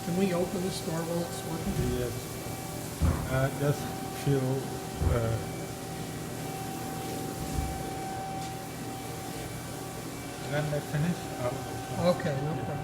Can we open this door while it's working? Yes. Just few. When they finish, I'll open. Okay, no problem.